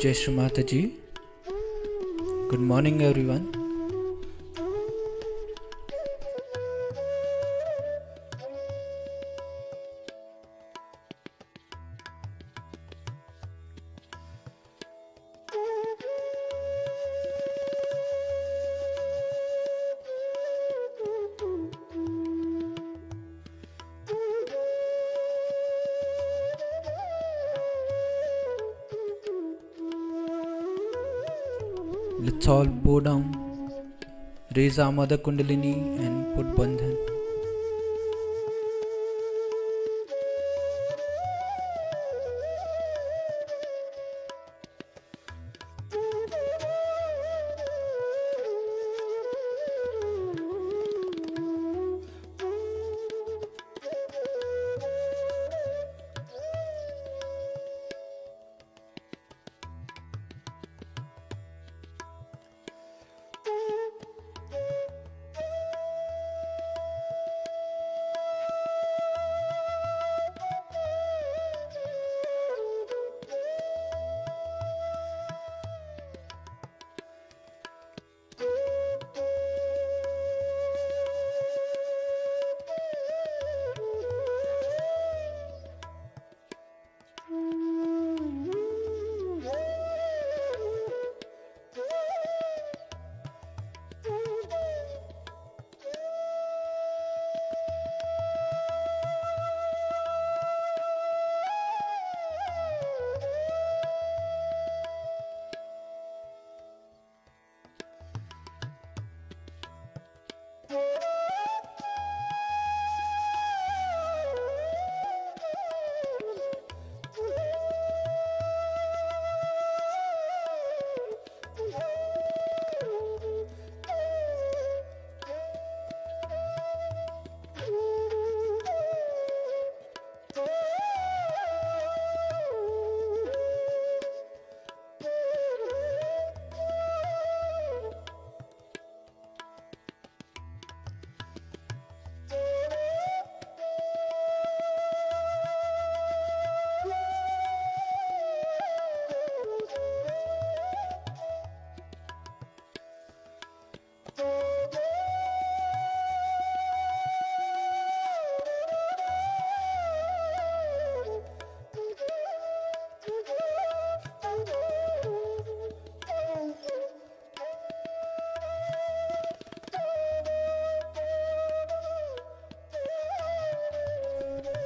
Jai Shri Mataji. Good morning, everyone. Let's all bow down, raise our Mother Kundalini and put Bandhan.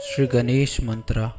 Shri Ganesh Mantra.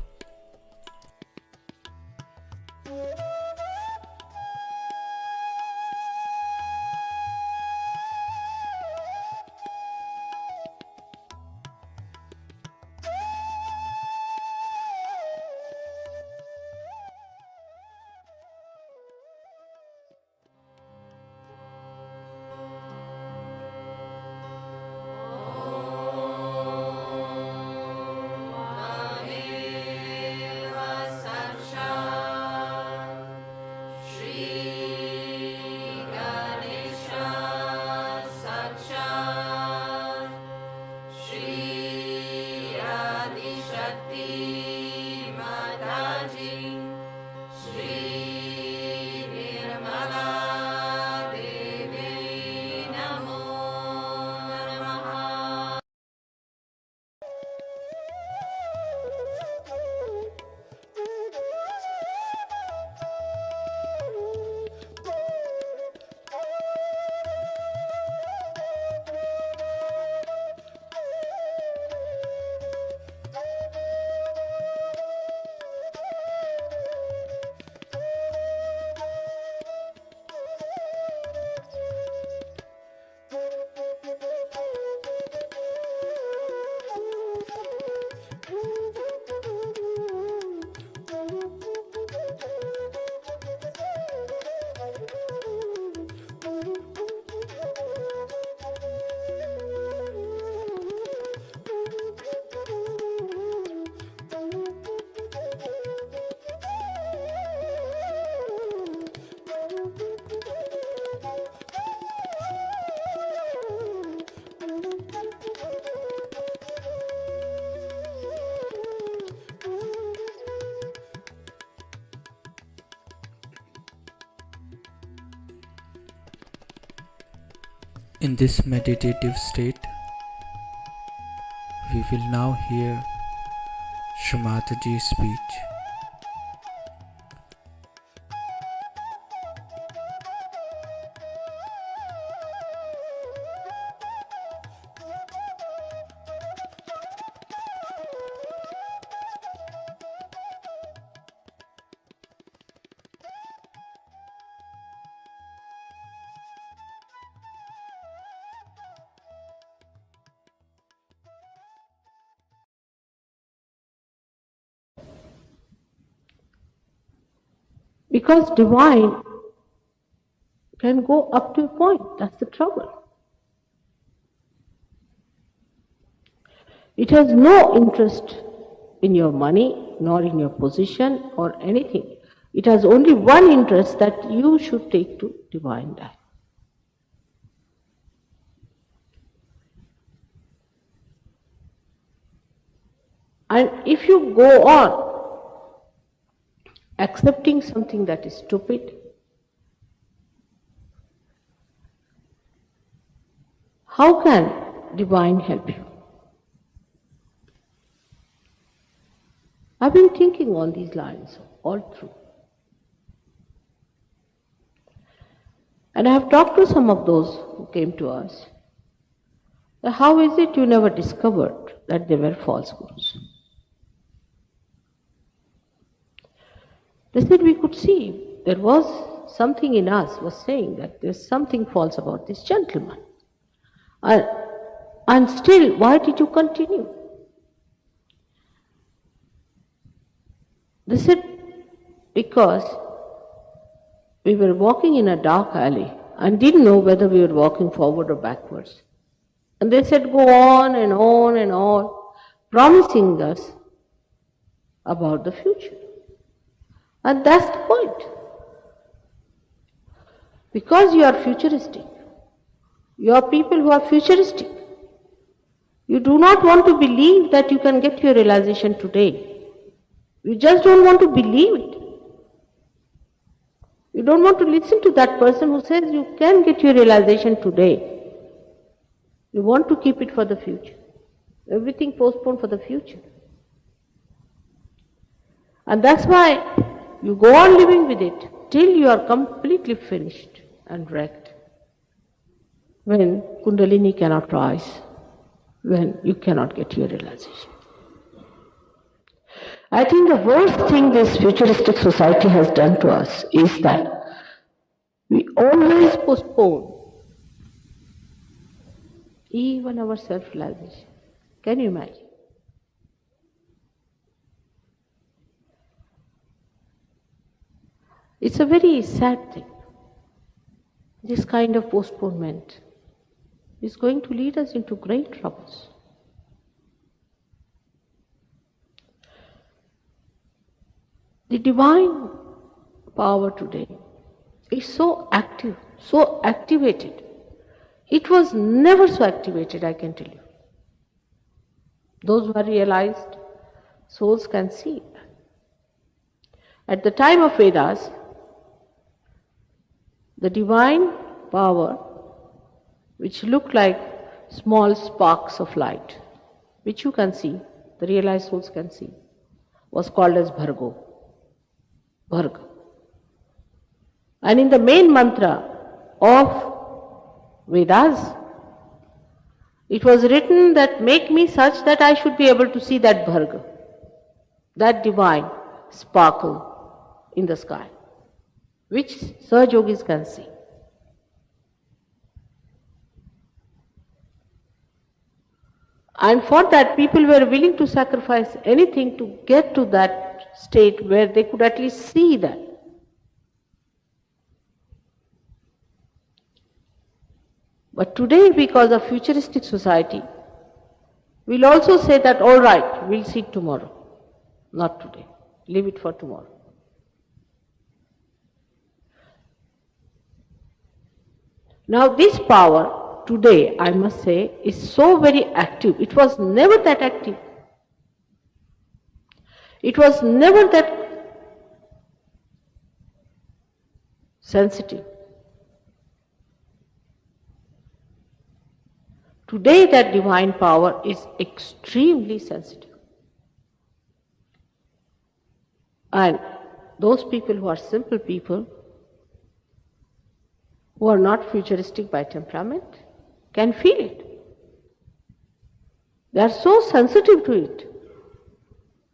In this meditative state, we will now hear Shri Mataji's speech. Because divine can go up to a point, that's the trouble. It has no interest in your money, nor in your position or anything. It has only one interest, that you should take to divine life. And if you go on accepting something that is stupid, how can divine help you? I've been thinking on these lines all through. And I have talked to some of those who came to us. How is it you never discovered that they were false gurus? They said we could see there was something in us was saying that there's something false about this gentleman. And still, why did you continue? They said, because we were walking in a dark alley and didn't know whether we were walking forward or backwards. And they said, go on and on and on, promising us about the future. And that's the point. Because you are futuristic, you are people who are futuristic. You do not want to believe that you can get your realization today. You just don't want to believe it. You don't want to listen to that person who says you can get your realization today. You want to keep it for the future. Everything postponed for the future. And that's why you go on living with it till you are completely finished and wrecked. When Kundalini cannot rise, when you cannot get your realization. I think the worst thing this futuristic society has done to us is that we always postpone even our self-realization. Can you imagine? It's a very sad thing. This kind of postponement is going to lead us into great troubles. The divine power today is so active, so activated. It was never so activated, I can tell you. Those who are realized souls can see. At the time of Vedas, the divine power, which looked like small sparks of light, which you can see, the realized souls can see, was called as Bhargo. Bharga. And in the main mantra of Vedas, it was written that make me such that I should be able to see that Bharga, that divine sparkle in the sky, which Sahaj Yogis can see. And for that, people were willing to sacrifice anything to get to that state where they could at least see that. But today, because of futuristic society, we'll also say that, all right, we'll see it tomorrow. Not today. Leave it for tomorrow. Now this power, today, I must say, is so very active. It was never that active. It was never that sensitive. Today that divine power is extremely sensitive. And those people who are simple people, who are not futuristic by temperament, can feel it. They are so sensitive to it.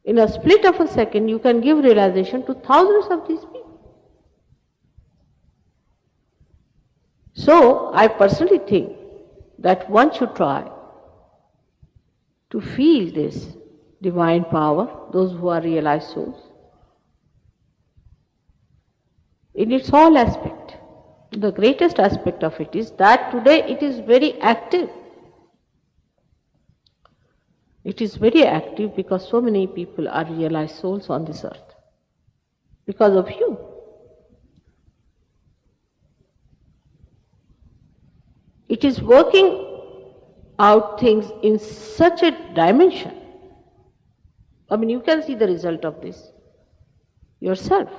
In a split of a second, you can give realization to thousands of these people. So, I personally think that one should try to feel this divine power, those who are realized souls, in its all aspect. The greatest aspect of it is that today it is very active. It is very active because so many people are realized souls on this earth. Because of you. It is working out things in such a dimension. I mean, you can see the result of this yourself.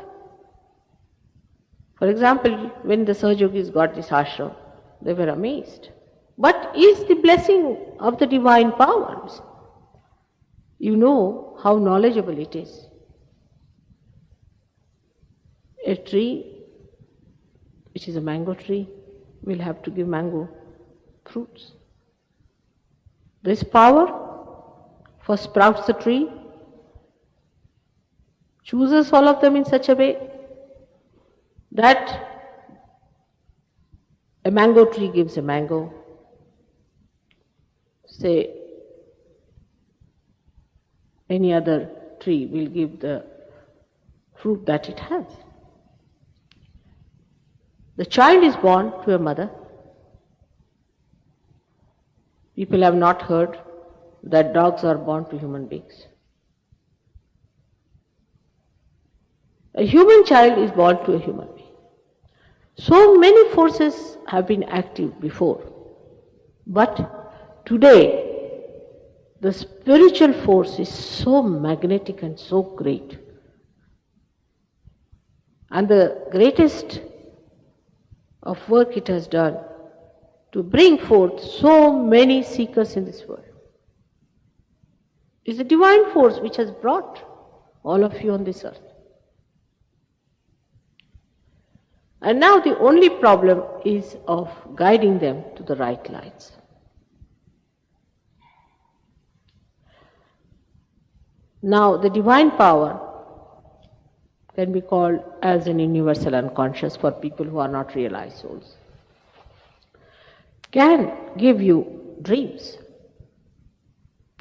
For example, when the Sahajogis got this ashram, they were amazed. What is the blessing of the divine powers? You know how knowledgeable it is. A tree, which is a mango tree, will have to give mango fruits. This power first sprouts the tree, chooses all of them in such a way that a mango tree gives a mango, say any other tree will give the fruit that it has. The child is born to a mother. People have not heard that dogs are born to human beings. A human child is born to a human being. So many forces have been active before, but today the spiritual force is so magnetic and so great. And the greatest of work it has done to bring forth so many seekers in this world is the divine force which has brought all of you on this earth. And now the only problem is of guiding them to the right lines. Now the divine power can be called as an universal unconscious for people who are not realized souls. Can give you dreams.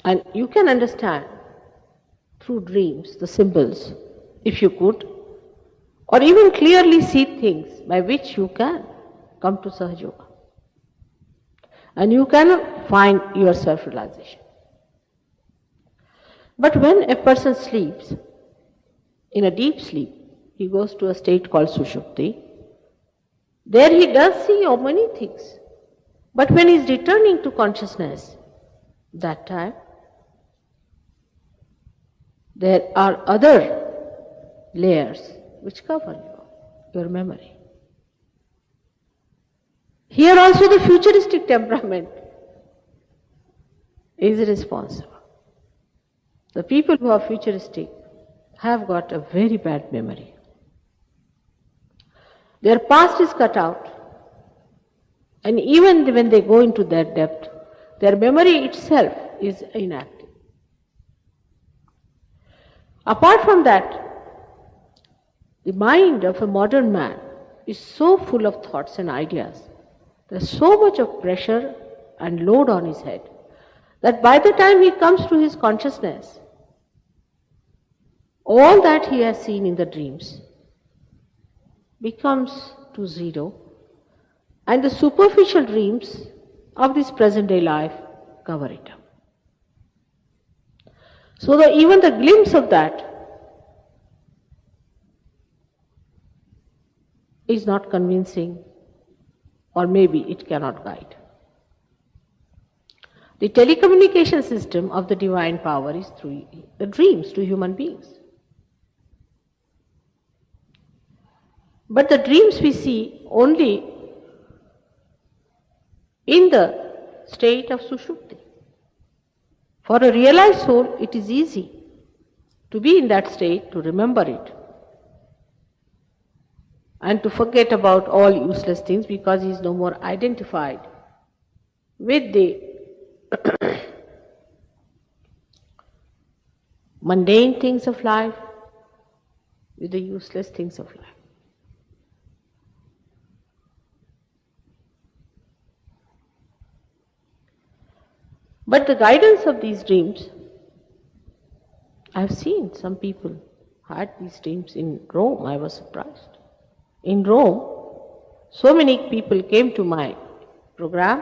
And you can understand through dreams the symbols, if you could, or even clearly see things by which you can come to Sahaja. And you can find your self-realization. But when a person sleeps, in a deep sleep, he goes to a state called Sushupti. There he does see so many things. But when he is returning to consciousness, that time, there are other layers which cover your memory. Here also the futuristic temperament is responsible. The people who are futuristic have got a very bad memory. Their past is cut out, and even when they go into that depth, their memory itself is inactive. Apart from that, the mind of a modern man is so full of thoughts and ideas. There's so much of pressure and load on his head that by the time he comes to his consciousness, all that he has seen in the dreams becomes to zero, and the superficial dreams of this present day life cover it up. So that even the glimpse of that is not convincing, or maybe it cannot guide. The telecommunication system of the divine power is through the dreams to human beings. But the dreams we see only in the state of Sushupti. For a realized soul, it is easy to be in that state, to remember it, and to forget about all useless things because he is no more identified with the mundane things of life, with the useless things of life. But the guidance of these dreams, I have seen some people had these dreams in Rome. I was surprised. In Rome, so many people came to my program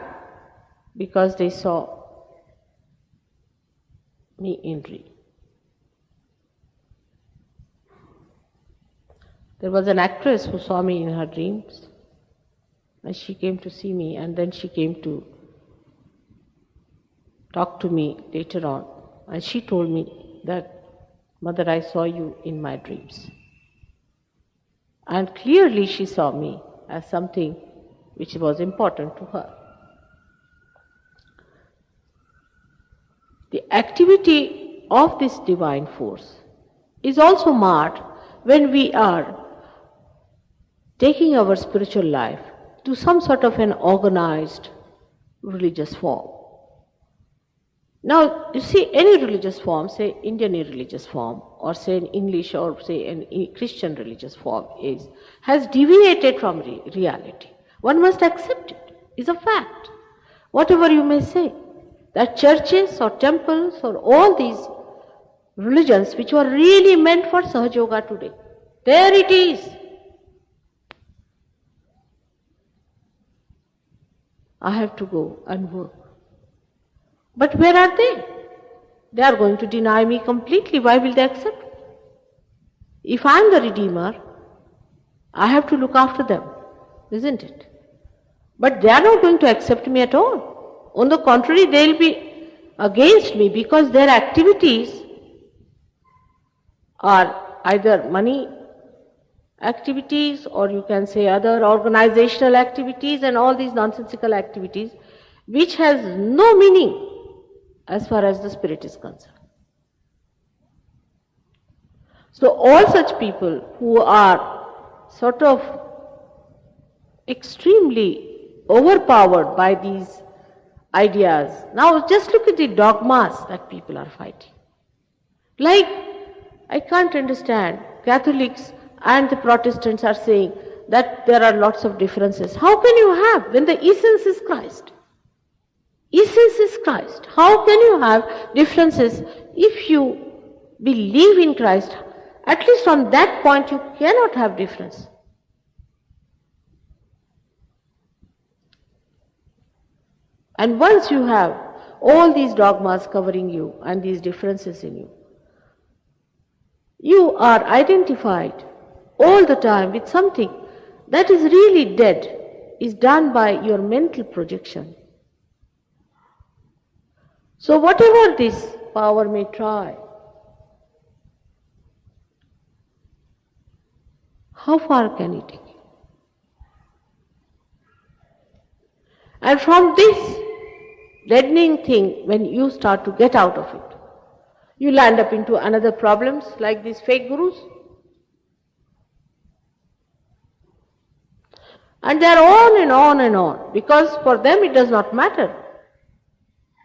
because they saw me in dream. There was an actress who saw me in her dreams, and she came to see me, and then she came to talk to me later on, and she told me that, Mother, I saw you in my dreams. And clearly she saw me as something which was important to her. The activity of this divine force is also marked when we are taking our spiritual life to some sort of an organized religious form. Now, you see, any religious form, say Indian religious form, or say in English, or say an Christian religious form, has deviated from reality. One must accept it. It's a fact. Whatever you may say, that churches or temples or all these religions which were really meant for Sahaja Yoga today, there it is. I have to go and work. But where are they? They are going to deny me completely. Why will they accept me? If I am the Redeemer, I have to look after them, isn't it? But they are not going to accept me at all. On the contrary, they will be against me because their activities are either money activities, or you can say other organizational activities and all these nonsensical activities which has no meaning as far as the spirit is concerned. So all such people who are sort of extremely overpowered by these ideas, now just look at the dogmas that people are fighting. Like, I can't understand, Catholics and the Protestants are saying that there are lots of differences. How can you have when the essence is Christ? Essence is Christ. How can you have differences if you believe in Christ? At least on that point you cannot have difference. And once you have all these dogmas covering you and these differences in you, you are identified all the time with something that is really dead, is done by your mental projection. So whatever this power may try, how far can it take you? And from this deadening thing, when you start to get out of it, you land up into another problems like these fake gurus. And they are on and on and on, because for them it does not matter.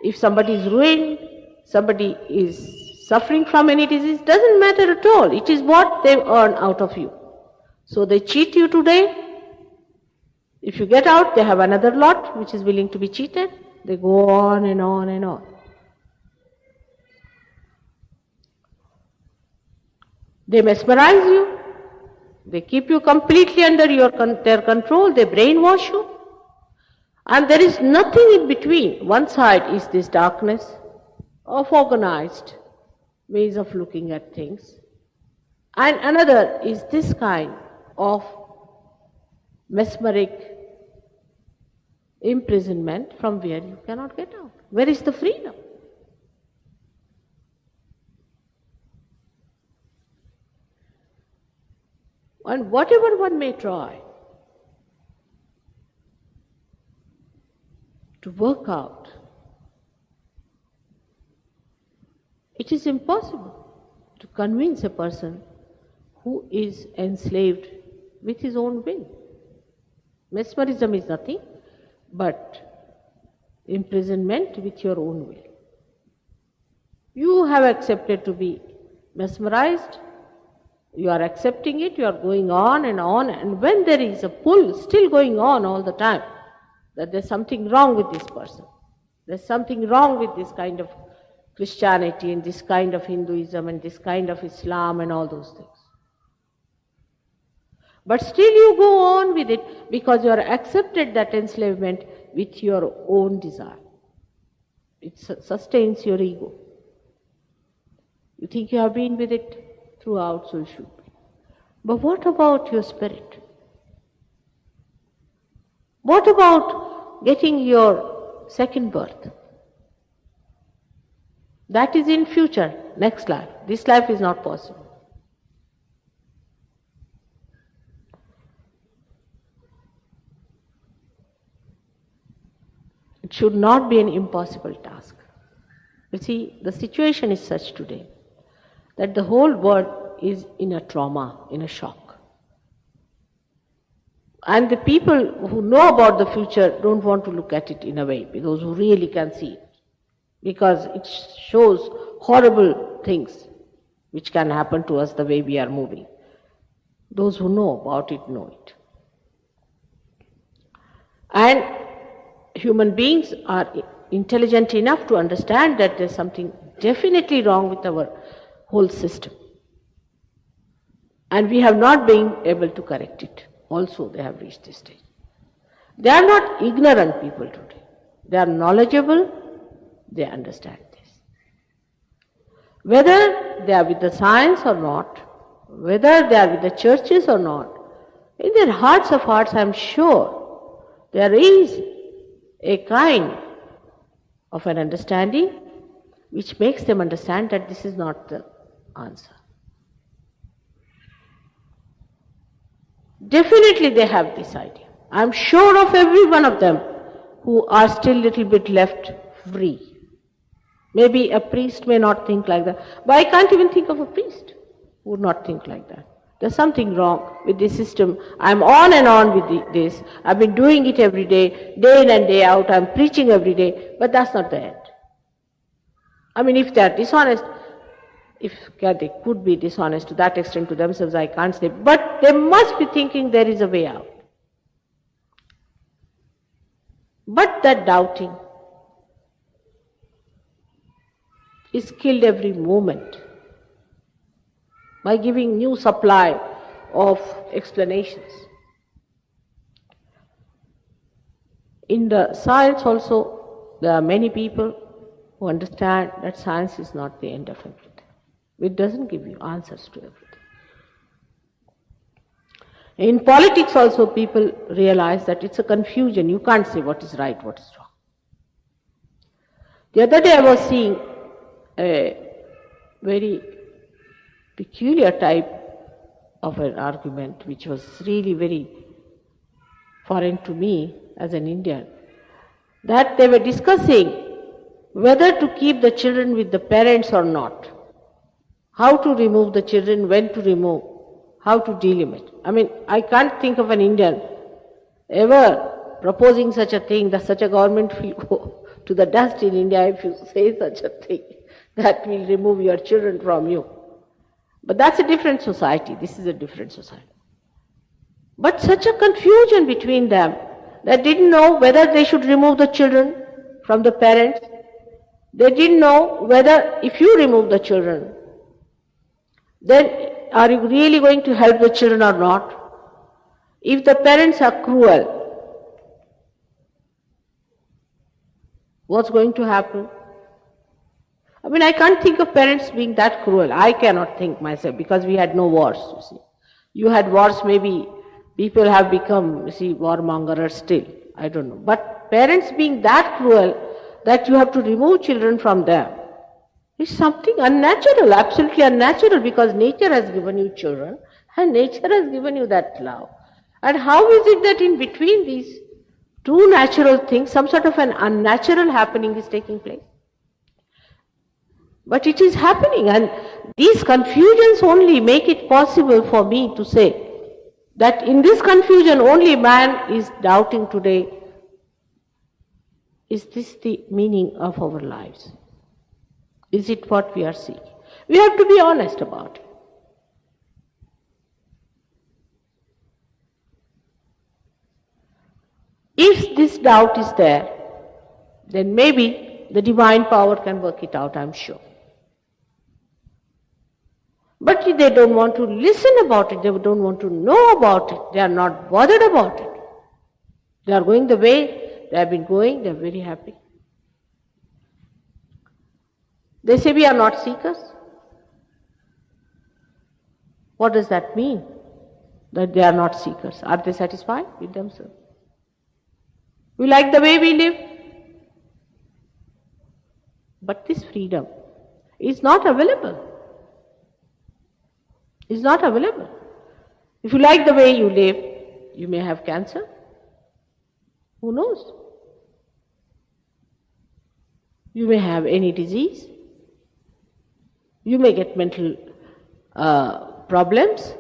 If somebody is ruined, somebody is suffering from any disease, doesn't matter at all. It is what they earn out of you. So they cheat you today. If you get out, they have another lot which is willing to be cheated. They go on and on and on. They mesmerize you. They keep you completely under their control. They brainwash you. And there is nothing in between. One side is this darkness of organized ways of looking at things, and another is this kind of mesmeric imprisonment from where you cannot get out. Where is the freedom? And whatever one may try, to work out. It is impossible to convince a person who is enslaved with his own will. Mesmerism is nothing but imprisonment with your own will. You have accepted to be mesmerized, you are accepting it, you are going on, and when there is a pull still going on all the time, that there's something wrong with this person, there's something wrong with this kind of Christianity and this kind of Hinduism and this kind of Islam and all those things. But still you go on with it because you are accepted that enslavement with your own desire. It sustains your ego. You think you have been with it throughout, so you should be. But what about your spirit? What about getting your second birth? That is in future, next life. This life is not possible. It should not be an impossible task. You see, the situation is such today that the whole world is in a trauma, in a shock. And the people who know about the future don't want to look at it in a way, those who really can see it. Because it shows horrible things which can happen to us the way we are moving. Those who know about it know it. And human beings are intelligent enough to understand that there's something definitely wrong with our whole system. And we have not been able to correct it. Also, they have reached this stage. They are not ignorant people today. They are knowledgeable, they understand this. Whether they are with the science or not, whether they are with the churches or not, in their hearts of hearts, I am sure there is a kind of an understanding which makes them understand that this is not the answer. Definitely they have this idea. I am sure of every one of them who are still a little bit left free. Maybe a priest may not think like that, but I can't even think of a priest who would not think like that. There's something wrong with this system. I'm on and on with this. I've been doing it every day in and day out. I'm preaching every day, but that's not the end. I mean, if they're dishonest, if they could be dishonest to that extent to themselves, I can't say, but they must be thinking there is a way out. But that doubting is killed every moment by giving new supply of explanations. In the science also, there are many people who understand that science is not the end of everything. It doesn't give you answers to everything. In politics also, people realize that it's a confusion. You can't say what is right, what is wrong. The other day I was seeing a very peculiar type of an argument which was really very foreign to me as an Indian, that they were discussing whether to keep the children with the parents or not, how to remove the children, when to remove, how to delimit. I mean, I can't think of an Indian ever proposing such a thing, that such a government will go to the dust in India if you say such a thing, that will remove your children from you. But that's a different society. This is a different society. But such a confusion between them, they didn't know whether they should remove the children from the parents. They didn't know whether if you remove the children, then are you really going to help the children or not? If the parents are cruel, what's going to happen? I mean, I can't think of parents being that cruel. I cannot think myself, because we had no wars, you see. You had wars, maybe people have become, you see, warmongers still. I don't know. But parents being that cruel that you have to remove children from them is something unnatural, absolutely unnatural, because nature has given you children and nature has given you that love. And how is it that in between these Two natural things, some sort of an unnatural happening is taking place. But it is happening, and these confusions only make it possible for me to say that in this confusion only man is doubting today, is this the meaning of our lives? Is it what we are seeking? We have to be honest about it. If this doubt is there, then maybe the divine power can work it out, I'm sure. But they don't want to listen about it, they don't want to know about it, they are not bothered about it. They are going the way they have been going, they are very happy. They say we are not seekers. What does that mean? That they are not seekers. Are they satisfied with themselves? We like the way we live. But this freedom is not available. Is not available. If you like the way you live, you may have cancer. Who knows? You may have any disease. You may get mental problems.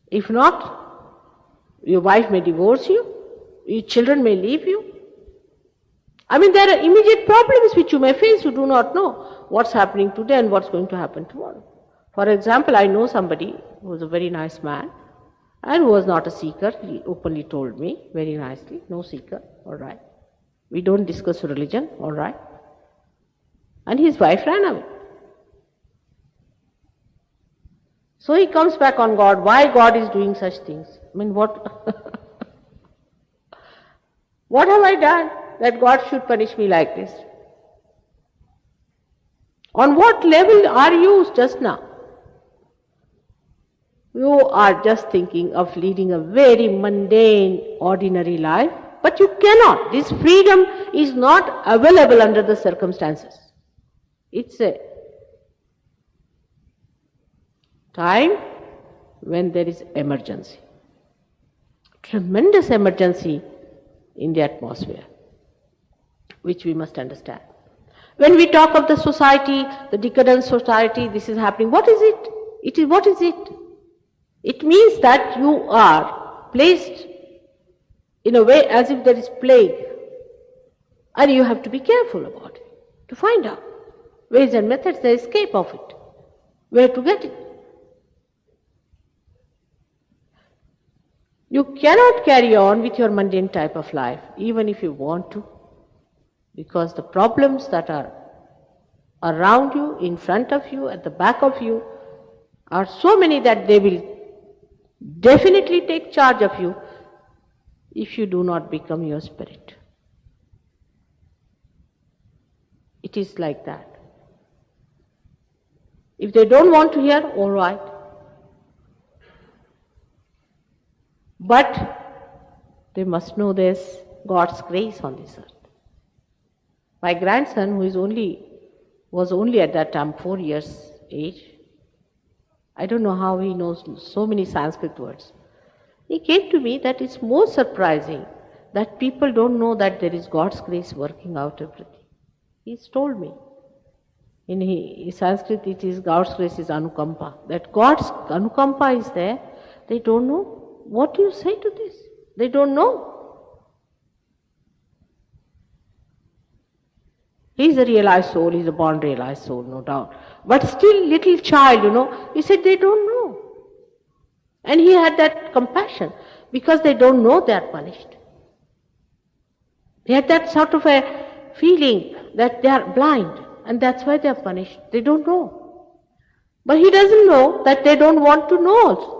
If not, your wife may divorce you, your children may leave you. I mean, there are immediate problems which you may face. You do not know what's happening today and what's going to happen tomorrow. For example, I know somebody who was a very nice man and who was not a seeker. He openly told me very nicely, no seeker, all right. We don't discuss religion, all right. And his wife ran away. So he comes back on God. Why God is doing such things? I mean, what? What have I done that God should punish me like this? On what level are you just now? You are just thinking of leading a very mundane, ordinary life, but you cannot. This freedom is not available under the circumstances. It's a time when there is emergency, tremendous emergency in the atmosphere, which we must understand. When we talk of the society, the decadent society, this is happening, what is it? What is it? It means that you are placed in a way as if there is plague, and you have to be careful about it, to find out ways and methods, the escape of it, where to get it. You cannot carry on with your mundane type of life, even if you want to, because the problems that are around you, in front of you, at the back of you, are so many that they will definitely take charge of you if you do not become your spirit. It is like that. If they don't want to hear, all right. But they must know there's God's grace on this earth. My grandson, who was only at that time 4 years age, I don't know how he knows so many Sanskrit words. He came to me that it's more surprising that people don't know that there is God's grace working out everything. He's told me. In Sanskrit, it is God's grace is Anukampa. That God's Anukampa is there. They don't know. What do you say to this? They don't know. He's a realized soul, he's a born realized soul, no doubt. But still, little child, he said they don't know. And he had that compassion because they don't know they are punished. They had that sort of a feeling that they are blind and that's why they are punished. They don't know. But he doesn't know that they don't want to know also.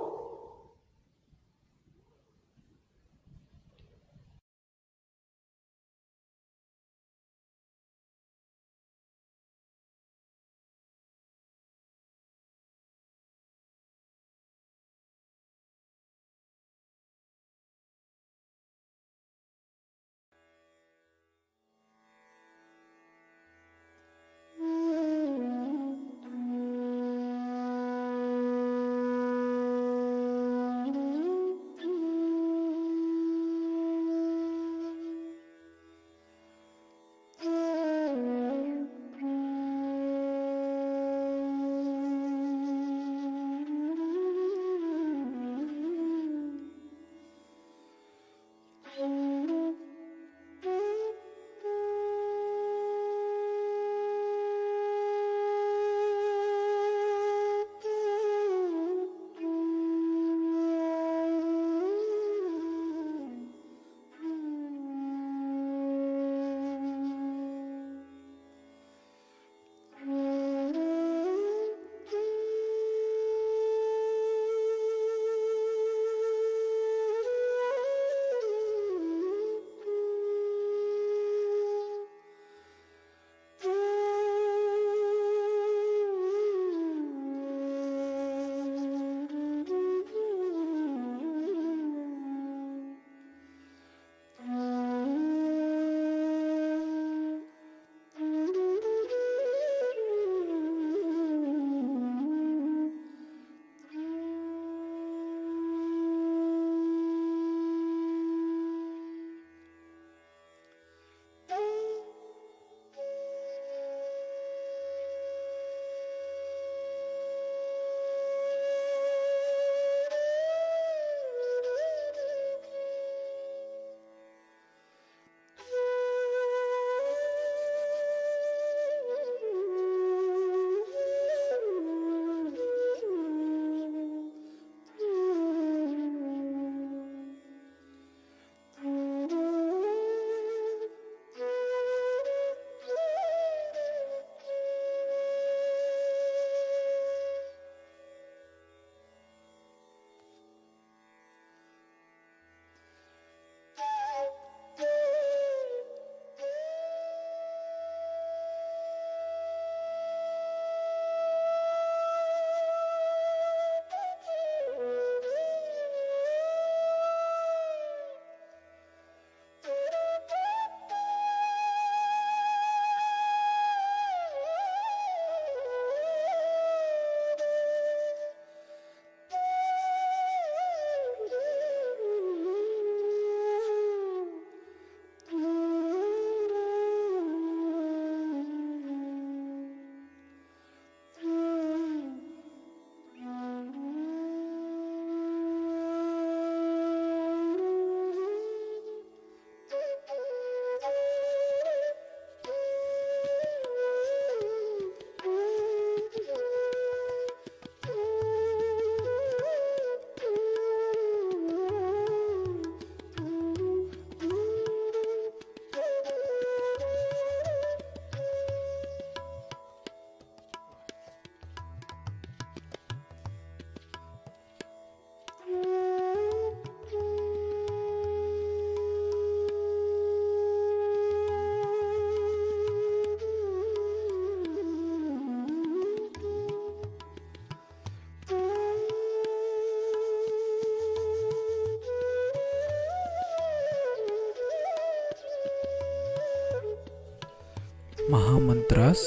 Mahamantras.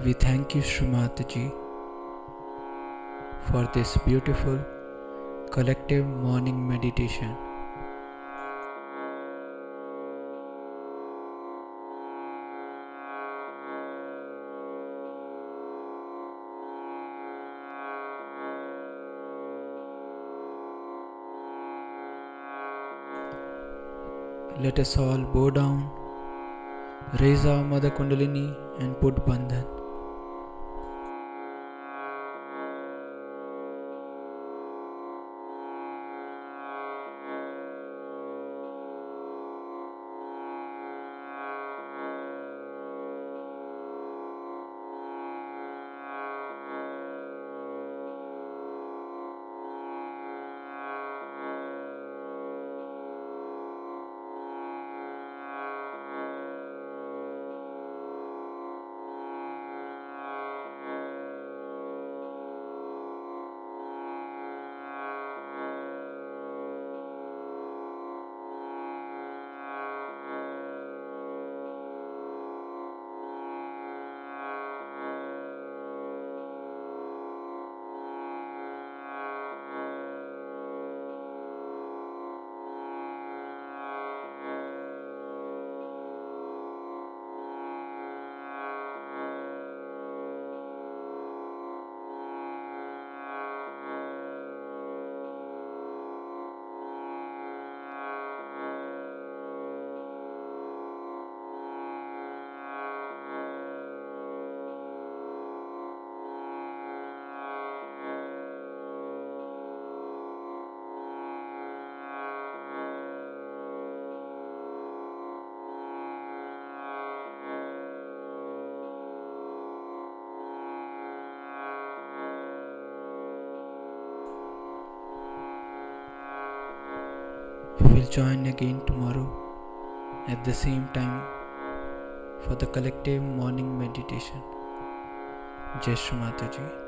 We thank you, Srimataji, for this beautiful collective morning meditation. Let us all bow down, raise our Mother Kundalini and put Bandhan. We will join again tomorrow at the same time for the collective morning meditation. Jai Shri Mataji.